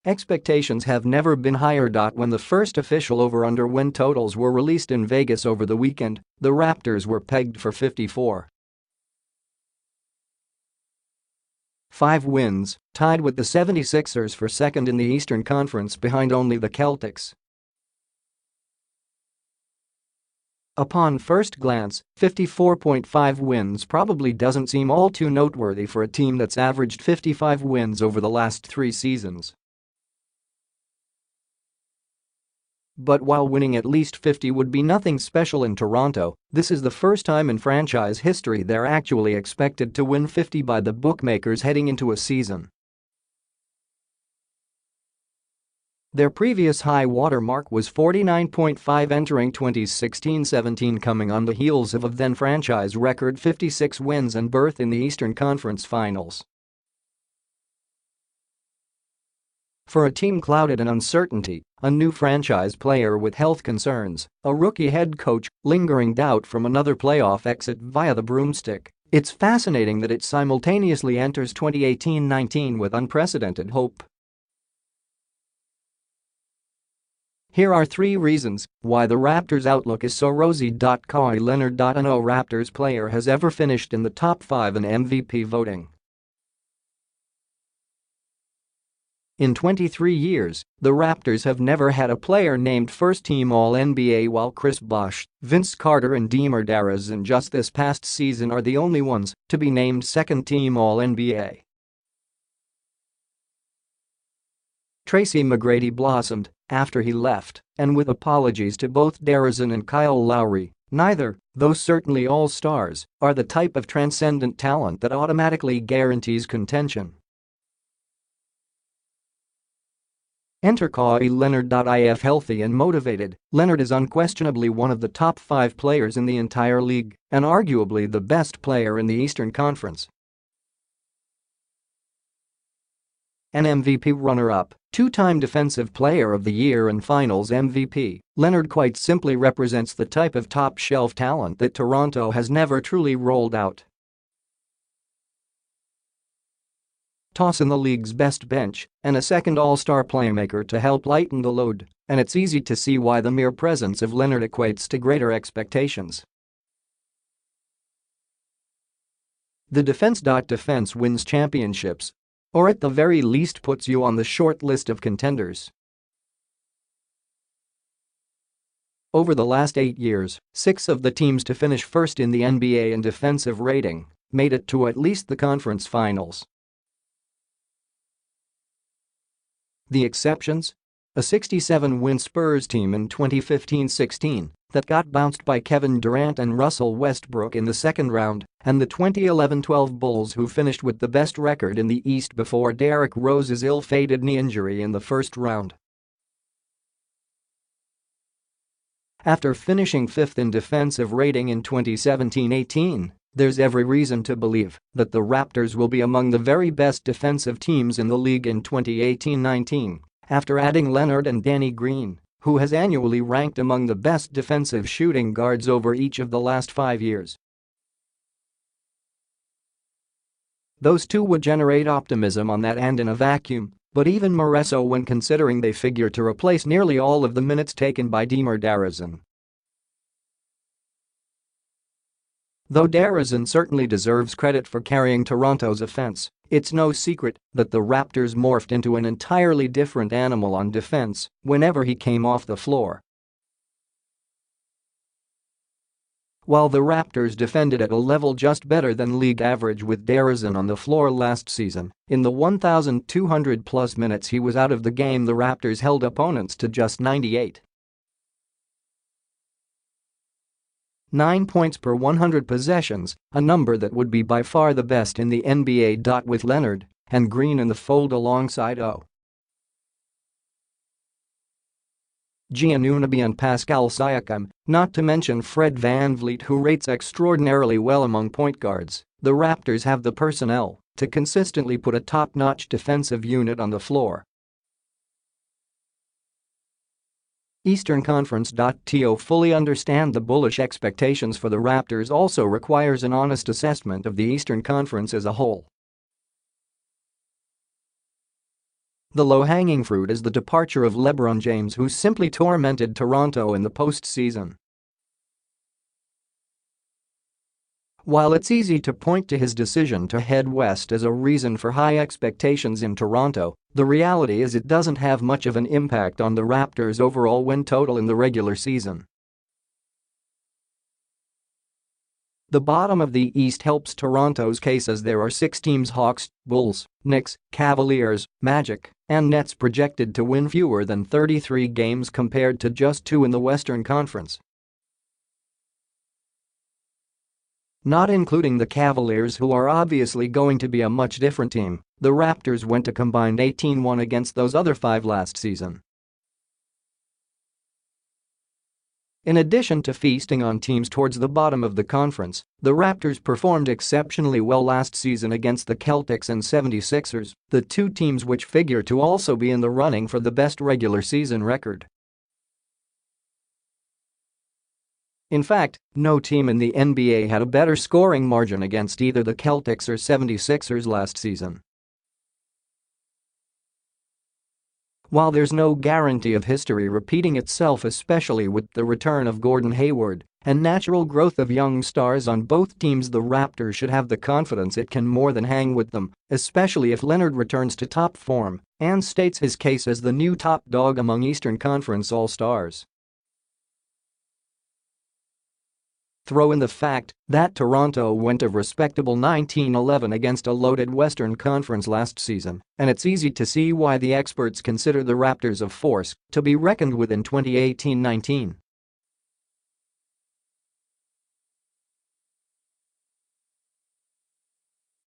Expectations have never been higher. When the first official over-under win totals were released in Vegas over the weekend, the Raptors were pegged for 54.5 wins, tied with the 76ers for second in the Eastern Conference behind only the Celtics. Upon first glance, 54.5 wins probably doesn't seem all too noteworthy for a team that's averaged 55 wins over the last 3 seasons. But while winning at least 50 would be nothing special in Toronto, this is the first time in franchise history they're actually expected to win 50 by the bookmakers heading into a season. Their previous high water mark was 49.5 entering 2016-17, coming on the heels of a then-franchise record 56 wins and berth in the Eastern Conference Finals. For a team clouded in uncertainty, a new franchise player with health concerns, a rookie head coach, lingering doubt from another playoff exit via the broomstick, it's fascinating that it simultaneously enters 2018-19 with unprecedented hope. Here are 3 reasons why the Raptors' outlook is so rosy. Kawhi Leonard. No Raptors player has ever finished in the top 5 in MVP voting. In 23 years, the Raptors have never had a player named first-team All-NBA, while Chris Bosh, Vince Carter and DeMar DeRozan just this past season are the only ones to be named second-team All-NBA. Tracy McGrady blossomed after he left, and with apologies to both DeRozan and Kyle Lowry, neither, though certainly all-stars, are the type of transcendent talent that automatically guarantees contention. Enter Kawhi Leonard. If healthy and motivated, Leonard is unquestionably one of the top 5 players in the entire league and arguably the best player in the Eastern Conference. An MVP runner-up, 2-time Defensive Player of the Year and Finals MVP, Leonard quite simply represents the type of top-shelf talent that Toronto has never truly rolled out. Toss in the league's best bench and a second all-star playmaker to help lighten the load, and it's easy to see why the mere presence of Leonard equates to greater expectations. The defense wins championships, or at the very least puts you on the short list of contenders. Over the last 8 years, 6 of the teams to finish first in the NBA in defensive rating made it to at least the conference finals. The exceptions? A 67-win Spurs team in 2015-16 that got bounced by Kevin Durant and Russell Westbrook in the second round, and the 2011-12 Bulls, who finished with the best record in the East before Derrick Rose's ill-fated knee injury in the first round. After finishing 5th in defensive rating in 2017-18, there's every reason to believe that the Raptors will be among the very best defensive teams in the league in 2018-19, after adding Leonard and Danny Green, who has annually ranked among the best defensive shooting guards over each of the last 5 years. Those two would generate optimism on that end in a vacuum, but even more so when considering they figure to replace nearly all of the minutes taken by DeMar DeRozan. Though DeRozan certainly deserves credit for carrying Toronto's offense, it's no secret that the Raptors morphed into an entirely different animal on defense whenever he came off the floor. While the Raptors defended at a level just better than league average with DeRozan on the floor last season, in the 1,200-plus minutes he was out of the game, the Raptors held opponents to just 98. 9 points per 100 possessions, a number that would be by far the best in the NBA. With Leonard and Green in the fold alongside O. G. Anunoby and Pascal Siakam, not to mention Fred VanVleet, who rates extraordinarily well among point guards, the Raptors have the personnel to consistently put a top-notch defensive unit on the floor. Eastern Conference. To fully understand the bullish expectations for the Raptors also requires an honest assessment of the Eastern Conference as a whole. The low-hanging fruit is the departure of LeBron James, who simply tormented Toronto in the postseason. While it's easy to point to his decision to head west as a reason for high expectations in Toronto, the reality is it doesn't have much of an impact on the Raptors' overall win total in the regular season. The bottom of the East helps Toronto's case, as there are 6 teams: Hawks, Bulls, Knicks, Cavaliers, Magic, and Nets projected to win fewer than 33 games compared to just 2 in the Western Conference. Not including the Cavaliers, who are obviously going to be a much different team, the Raptors went a combined 18-1 against those other 5 last season. In addition to feasting on teams towards the bottom of the conference, the Raptors performed exceptionally well last season against the Celtics and 76ers, the 2 teams which figure to also be in the running for the best regular season record. In fact, no team in the NBA had a better scoring margin against either the Celtics or 76ers last season. While there's no guarantee of history repeating itself, especially with the return of Gordon Hayward and natural growth of young stars on both teams, the Raptors should have the confidence it can more than hang with them, especially if Leonard returns to top form and states his case as the new top dog among Eastern Conference All-Stars. Throw in the fact that Toronto went a respectable 19-11 against a loaded Western Conference last season, and it's easy to see why the experts consider the Raptors a force to be reckoned with in 2018-19.